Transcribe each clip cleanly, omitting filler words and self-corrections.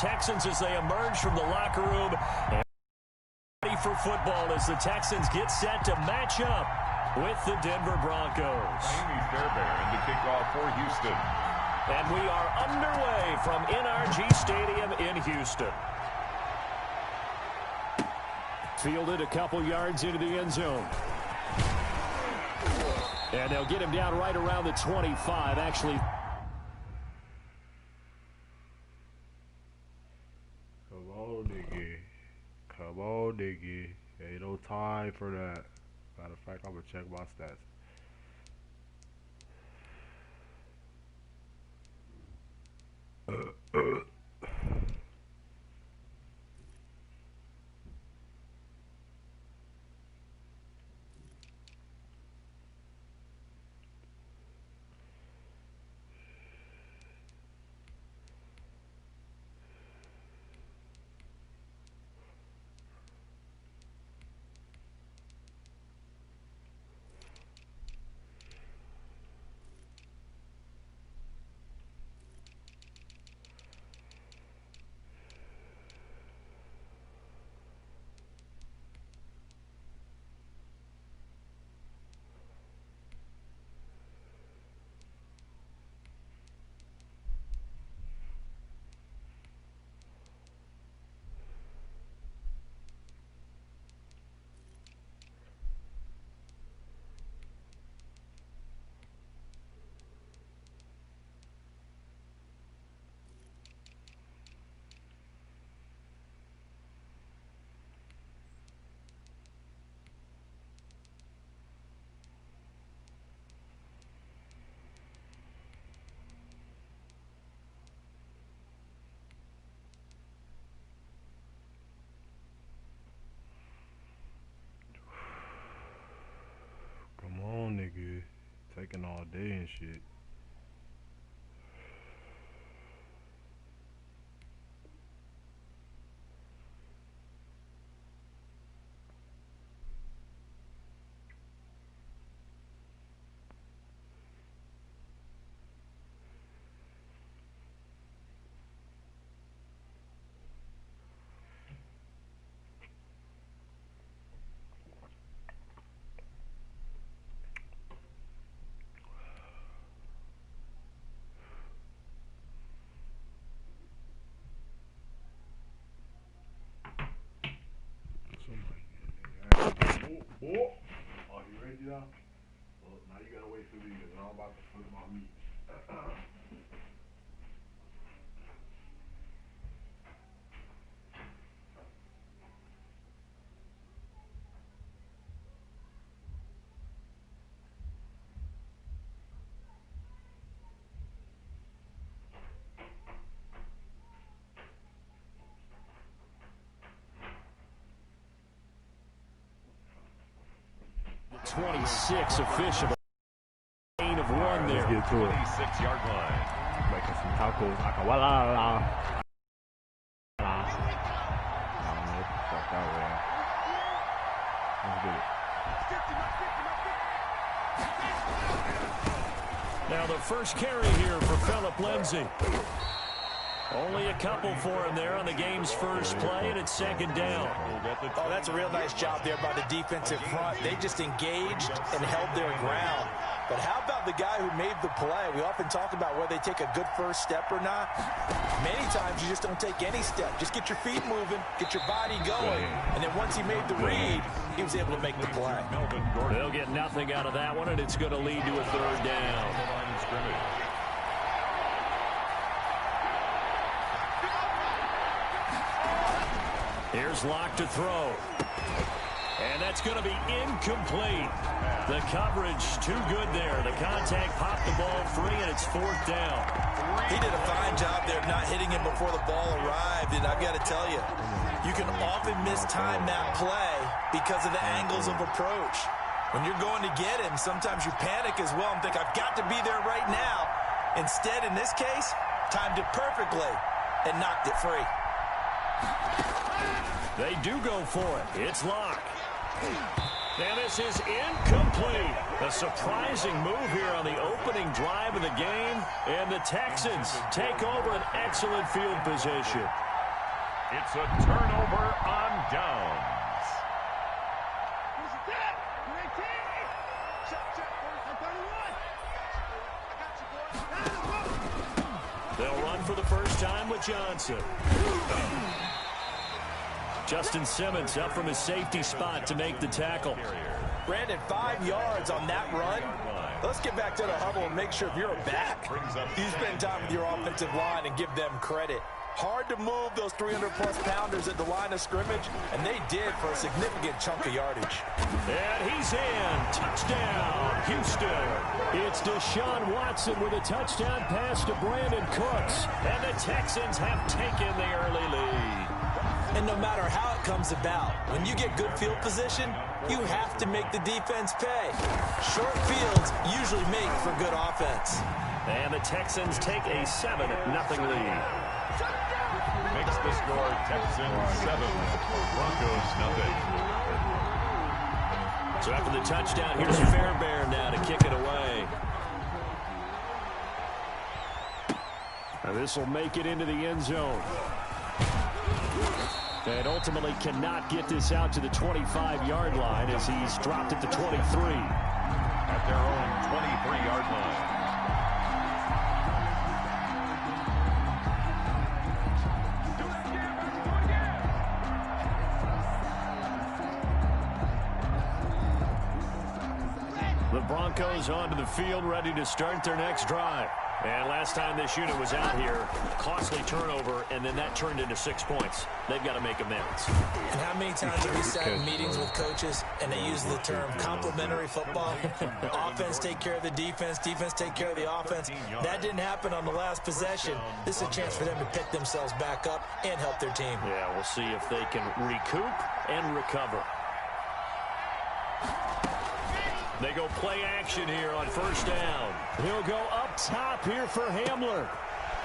Texans as they emerge from the locker room. And ready for football as the Texans get set to match up with the Denver Broncos. Amy Fairbairn to kick off for Houston. And we are underway from NRG Stadium in Houston. Fielded a couple yards into the end zone. And they'll get him down right around the 25, actually. Come on, nigga. Come on, nigga. Ain't no time for that. Matter of fact, I'm going to check my stats. Nigga, taking all day and shit. Oh, you ready now? Well, now you gotta wait for me because I'm about to flip my meat. The 26 official. Gain of one there. Let's get to it. 26-yard line. Making some tacos. Akawala. Fuck out there. Let's get it. Now the first carry here for Phillip Lindsay. Only a couple for him there on the game's first play, and it's second down. Oh, that's a real nice job there by the defensive front. They just engaged and held their ground. But how about the guy who made the play? We often talk about whether they take a good first step or not. Many times you just don't take any step. Just get your feet moving, get your body going. And then once he made the read, he was able to make the play. They'll get nothing out of that one, and it's going to lead to a third down. Here's Locke to throw. And that's going to be incomplete. The coverage too good there. The contact popped the ball free, and it's fourth down. He did a fine job there not hitting him before the ball arrived. And I've got to tell you, you can often mistime that play because of the angles of approach. When you're going to get him, sometimes you panic as well and think, I've got to be there right now. Instead, in this case, timed it perfectly and knocked it free. They do go for it. It's Locke. And this is incomplete. A surprising move here on the opening drive of the game. And the Texans take over an excellent field position. It's a turnover on downs. They'll run for the first time with Johnson. Justin Simmons up from his safety spot to make the tackle. Brandon, 5 yards on that run. Let's get back to the huddle and make sure if you're a back, you spend time with your offensive line and give them credit. Hard to move those 300-plus pounders at the line of scrimmage, and they did for a significant chunk of yardage. And he's in. Touchdown, Houston. It's Deshaun Watson with a touchdown pass to Brandon Cooks. And the Texans have taken the early lead. And no matter how it comes about, when you get good field position, you have to make the defense pay. Short fields usually make for good offense. And the Texans take a 7-0 lead. Makes the score Texans 7, Broncos 0. So after the touchdown, here's Fairbairn now to kick it away. And this will make it into the end zone. And ultimately cannot get this out to the 25-yard line as he's dropped at the 23. At their own 23-yard line. The Broncos onto the field, ready to start their next drive. And last time this unit was out here, costly turnover, and then that turned into 6 points. They've got to make amends. And how many times have we sat in meetings with coaches and they use the term complementary football? Offense take care of the defense, defense take care of the offense. That didn't happen on the last possession. This is a chance for them to pick themselves back up and help their team. Yeah, we'll see if they can recoup and recover. They go play action here on first down. He'll go up top here for Hamler.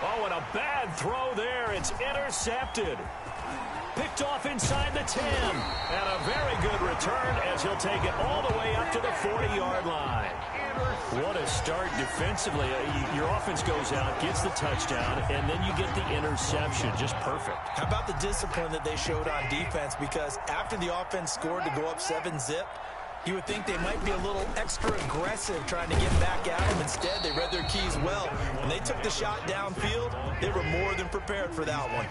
Oh, and a bad throw there. It's intercepted. Picked off inside the 10. And a very good return as he'll take it all the way up to the 40-yard line. What a start defensively. Your offense goes out, gets the touchdown, and then you get the interception. Just perfect. How about the discipline that they showed on defense? Because after the offense scored to go up 7-zip, you would think they might be a little extra aggressive trying to get back at them. Instead, they read their keys well. When they took the shot downfield, they were more than prepared for that one.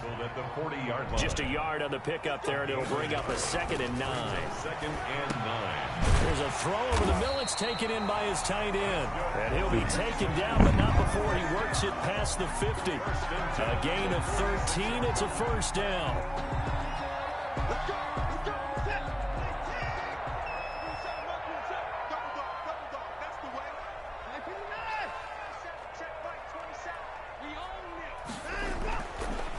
Just a yard on the pickup there, and it'll bring up a 2nd and 9. There's a throw over the middle. It's taken in by his tight end. And he'll be taken down, but not before he works it past the 50. A gain of 13. It's a first down.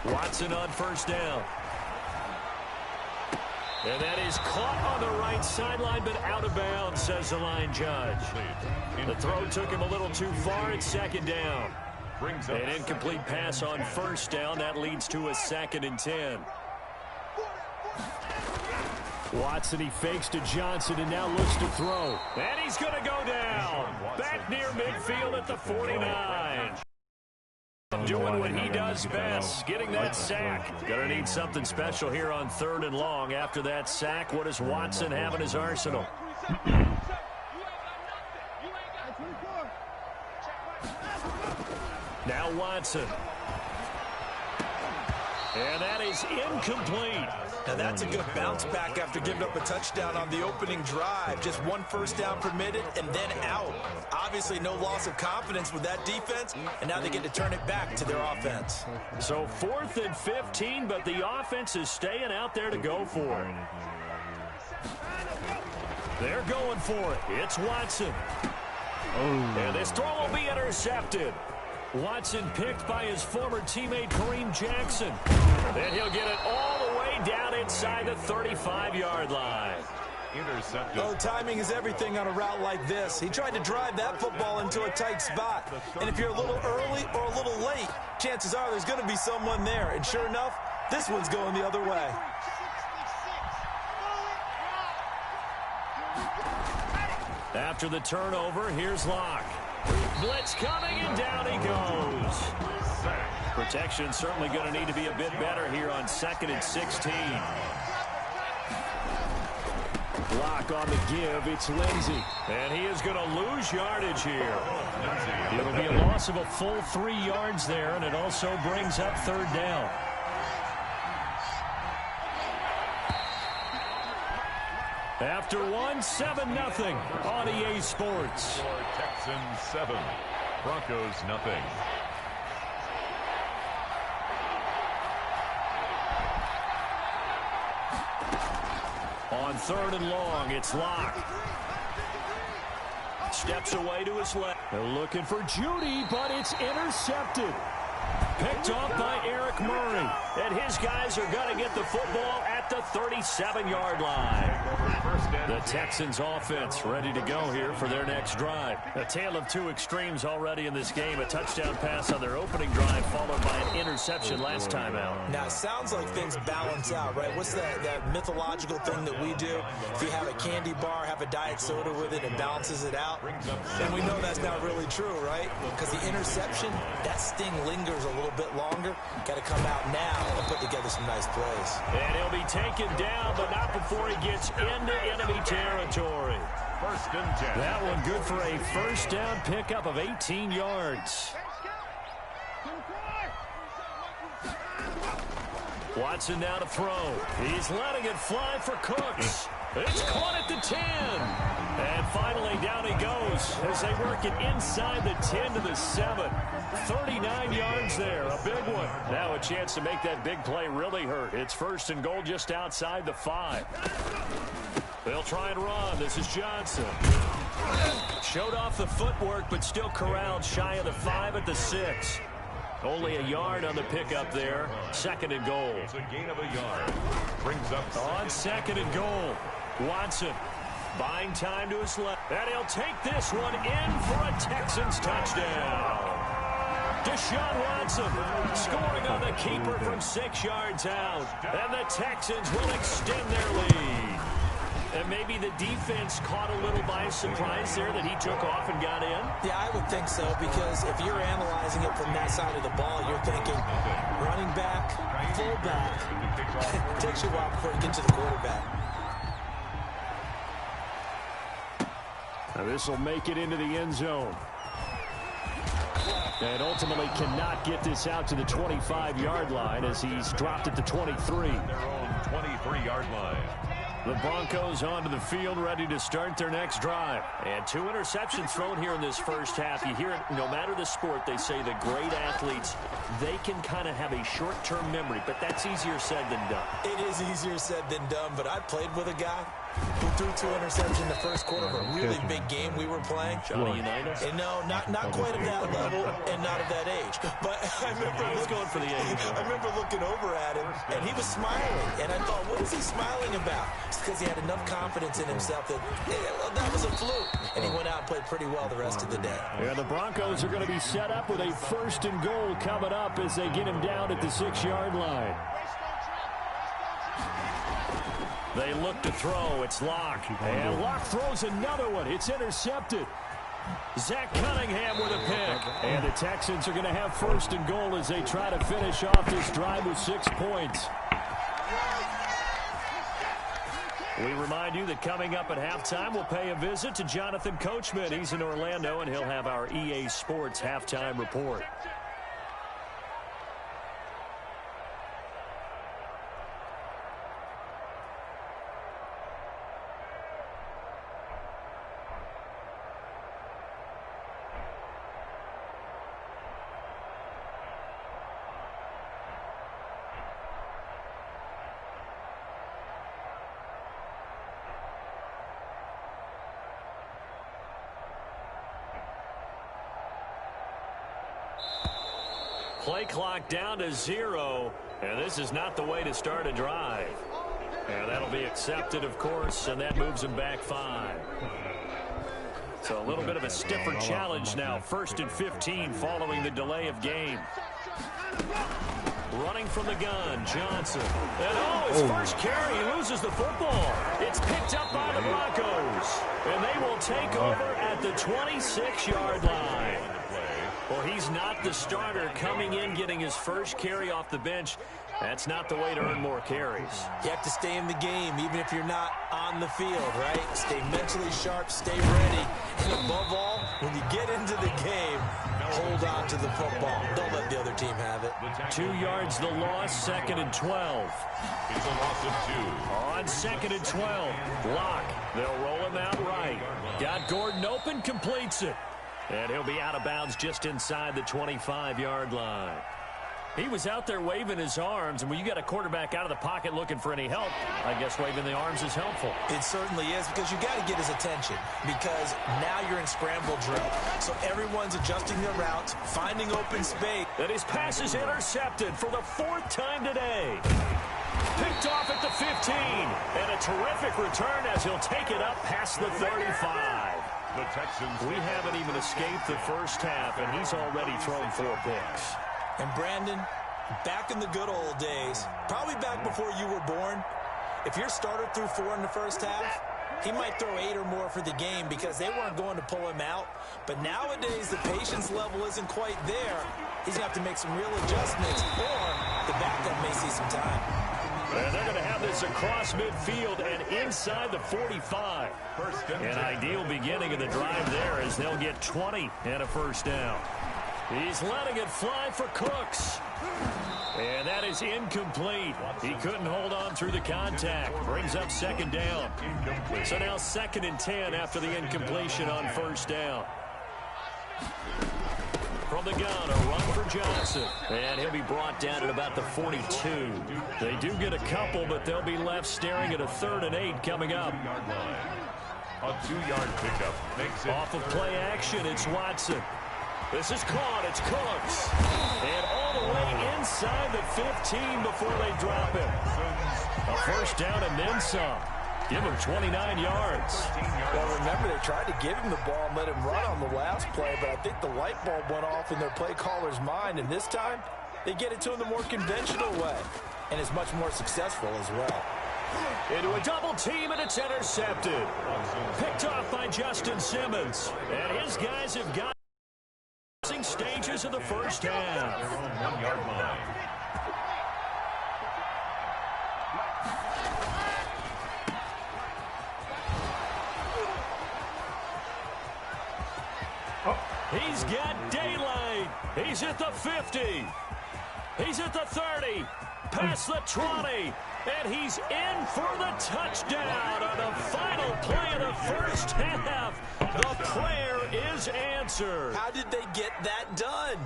Watson on first down. And that is caught on the right sideline, but out of bounds, says the line judge. The throw took him a little too far. It's 2nd down. An incomplete pass on first down. That leads to a 2nd and 10. Watson, he fakes to Johnson and now looks to throw. And he's going to go down. Back near midfield at the 49. Doing what he does best, getting that sack. Gonna need something special here on 3rd and long. After that sack, what does Watson have in his arsenal? Now Watson. And that is incomplete. Now that's a good bounce back after giving up a touchdown on the opening drive. Just 1 first down permitted and then out. Obviously no loss of confidence with that defense, and now they get to turn it back to their offense. So 4th and 15, but the offense is staying out there to go for it. They're going for it. It's Watson. And this throw will be intercepted. Watson picked by his former teammate Kareem Jackson. Then he'll get it all the way down inside the 35-yard line. Intercepted. Oh, timing is everything on a route like this. He tried to drive that football into a tight spot. And if you're a little early or a little late, chances are there's going to be someone there. And sure enough, this one's going the other way. After the turnover, here's Locke. Blitz coming, and down he goes. Protection certainly going to need to be a bit better here on 2nd and 16. Block on the give. It's Lindsey. And he is going to lose yardage here. It'll be a loss of a full 3 yards there, and it also brings up 3rd down. After 7-0 on EA Sports. Texans 7, Broncos nothing. On 3rd and long, it's Locke. Steps away to his left. They're looking for Judy, but it's intercepted. Picked off by Eric Murray. And his guys are going to get the football at the 37-yard line. The Texans offense ready to go here for their next drive. A tale of 2 extremes already in this game. A touchdown pass on their opening drive followed by an interception last time out. Now, it sounds like things balance out, right? What's that mythological thing that we do? If you have a candy bar, have a diet soda with it, it balances it out. And we know that's not really true, right? Because the interception, that sting lingers a little bit longer. Got to come out now and put together some nice plays. And he'll be taken down, but not before he gets into enemy territory. 1st and 10. That one good for a 1st down pickup of 18 yards. Watson now to throw. He's letting it fly for Cooks. It's caught at the 10. And finally down he goes as they work it inside the 10 to the 7. 39 yards there, a big one. Now a chance to make that big play really hurt. It's 1st and goal just outside the 5. They'll try and run. This is Johnson. Showed off the footwork, but still corralled shy of the 5 at the 6. Only a yard on the pickup there. 2nd and goal. It's a gain of a yard. Brings up on 2nd and goal. Watson buying time to his left. And he'll take this one in for a Texans touchdown. Deshaun Watson scoring on the keeper from 6 yards out. And the Texans will extend their lead. And maybe the defense caught a little by surprise there that he took off and got in? Yeah, I would think so, because if you're analyzing it from that side of the ball, you're thinking running back, fullback. It takes you a while before you get to the quarterback. Now this will make it into the end zone. And ultimately cannot get this out to the 25-yard line as he's dropped at the 23. their own 23-yard line. The Broncos onto the field, ready to start their next drive. And 2 interceptions thrown here in this first half. You hear it, no matter the sport, they say the great athletes, they can kind of have a short-term memory, but that's easier said than done. It is easier said than done, but I played with a guy who threw 2 interceptions in the first quarter of a really big game we were playing. Johnny Unitas? And no, not quite at that level and not at that age. But I remember going for the age. I remember looking over at him, and he was smiling. And I thought, what is he smiling about? It's because he had enough confidence in himself that that was a fluke. And he went out and played pretty well the rest of the day. Yeah, the Broncos are going to be set up with a 1st and goal coming up as they get him down at the 6-yard line. They look to throw. It's Locke. And Locke throws another one. It's intercepted. Zach Cunningham with a pick. And the Texans are going to have 1st and goal as they try to finish off this drive with 6 points. We remind you that coming up at halftime, we'll pay a visit to Jonathan Coachman. He's in Orlando, and he'll have our EA Sports halftime report. Play clock down to 0, and this is not the way to start a drive. And that'll be accepted, of course, and that moves him back 5. So a little bit of a stiffer challenge now. 1st and 15 following the delay of game. Running from the gun, Johnson. And his first carry, he loses the football. It's picked up by the Broncos. And they will take over at the 26-yard line. Well, he's not the starter coming in, getting his first carry off the bench. That's not the way to earn more carries. You have to stay in the game, even if you're not on the field, right? Stay mentally sharp, stay ready. And above all, when you get into the game, hold on to the football. Don't let the other team have it. 2 yards the loss, 2nd and 12. It's a loss of 2. On 2nd and 12, block. They'll roll him out right. Got Gordon open, completes it. And he'll be out of bounds just inside the 25-yard line. He was out there waving his arms, and when you got a quarterback out of the pocket looking for any help, I guess waving the arms is helpful. It certainly is, because you got to get his attention, because now you're in scramble drill. So everyone's adjusting their routes, finding open space. And his pass is intercepted for the 4th time today. Picked off at the 15, and a terrific return as he'll take it up past the 35. The Texans. We haven't even escaped the first half, and he's already thrown 4 picks. And Brandon, back in the good old days, probably back before you were born, if your starter threw 4 in the first half, he might throw 8 or more for the game because they weren't going to pull him out. But nowadays, the patience level isn't quite there. He's going to have to make some real adjustments, or the backup may see some time. And they're going to have this across midfield and inside the 45. An ideal beginning of the drive there as they'll get 20 and a first down. He's letting it fly for Cooks. And that is incomplete. He couldn't hold on through the contact. Brings up 2nd down. So now 2nd and 10 after the incompletion on 1st down. From the gun, a run for Johnson. And he'll be brought down at about the 42. They do get a couple, but they'll be left staring at a 3rd and 8 coming up. A 2-yard pickup makes it. Off of play action, it's Watson. This is caught. It's Cooks. And all the way inside the 15 before they drop him. A first down and then some. Give him 29 yards. Well, remember, they tried to give him the ball and let him run on the last play, but I think the light bulb went off in their play caller's mind, and this time they get it to him the more conventional way, and it's much more successful as well. Into a double team, and it's intercepted. Picked off by Justin Simmons. And his guys have got stages of the first half. 1-yard line. He's got daylight. He's at the 50. He's at the 30. Past the 20. And he's in for the touchdown on the final play of the first half. The prayer is answered. How did they get that done?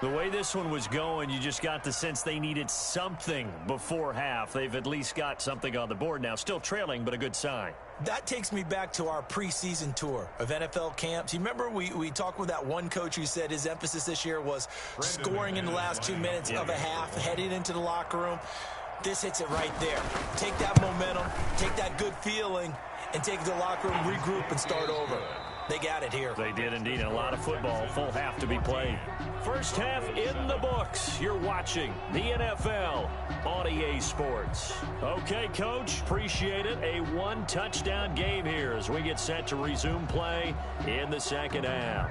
The way this one was going, you just got the sense they needed something before half. They've at least got something on the board now. Still trailing, but a good sign. That takes me back to our preseason tour of NFL camps. You remember we talked with that one coach who said his emphasis this year was scoring in the last 2 minutes of a half, heading into the locker room. This hits it right there. Take that momentum, take that good feeling, and take it to the locker room, regroup, and start over. They got it here. They did indeed. And a lot of football, full half to be played. First half in the books. You're watching the NFL on EA Sports. Okay, Coach, appreciate it. A 1-touchdown game here as we get set to resume play in the second half.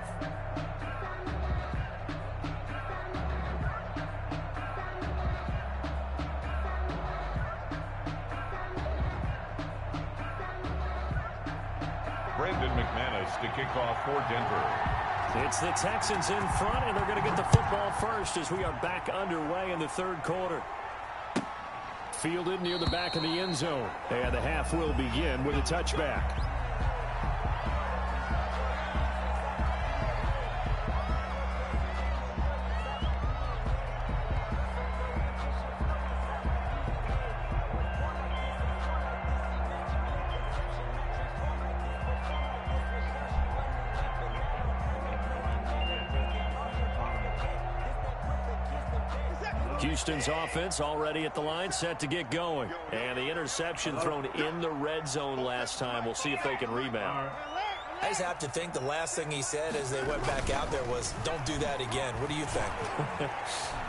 Brandon McManus to kick off for Denver. It's the Texans in front, and they're going to get the football first as we are back underway in the 3rd quarter. Fielded near the back of the end zone. And the half will begin with a touchback. Houston's offense already at the line, set to get going. And the interception thrown in the red zone last time. We'll see if they can rebound. I just have to think the last thing he said as they went back out there was, don't do that again. What do you think?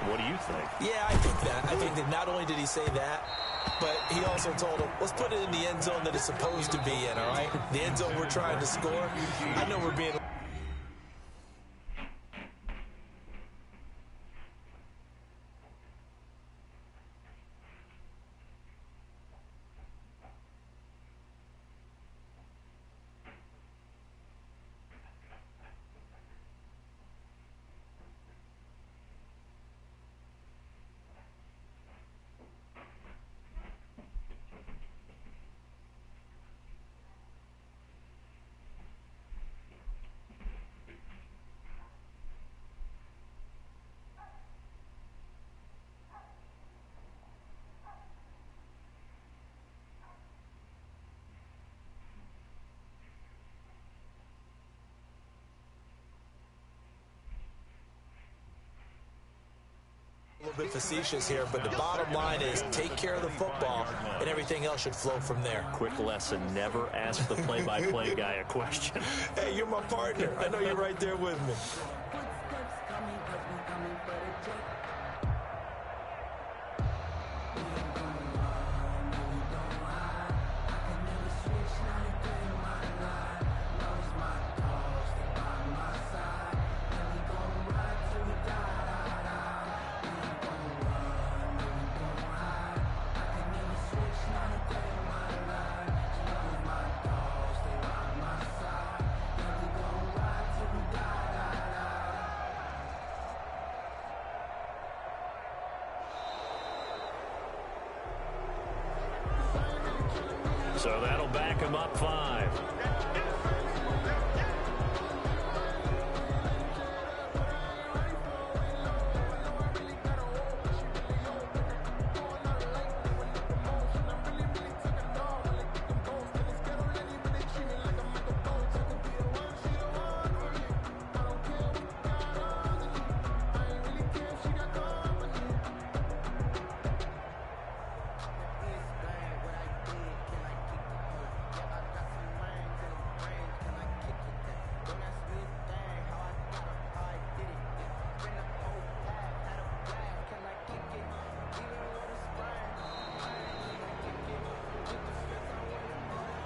What do you think? Yeah, I think that. I think that not only did he say that, but he also told him, let's put it in the end zone that it's supposed to be in, all right? The end zone we're trying to score. I know we're being... little bit facetious here, but the bottom line is take care of the football, and everything else should flow from there. Quick lesson, never ask the play-by-play guy a question. Hey, you're my partner. I know you're right there with me. So that'll back him up 5.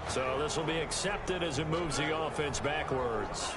So this will be accepted as it moves the offense backwards.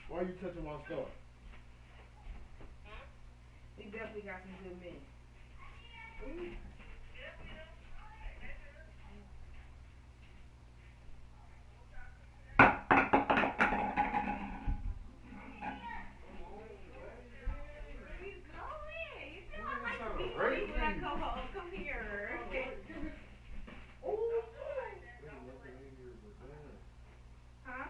Why are you touching my stuff? We definitely got some good men. Come here. Huh?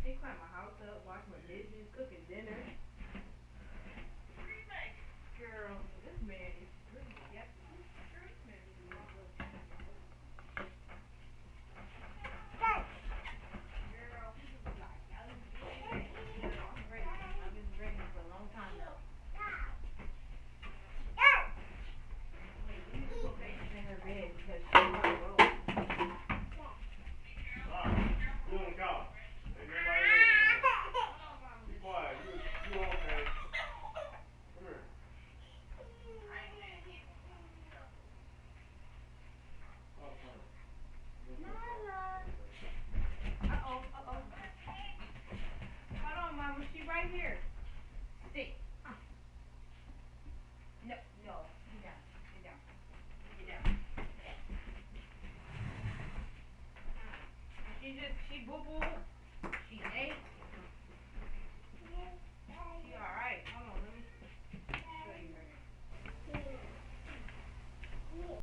He cleaned my house up, washed my dishes, cooking dinner. boo boo. She ate.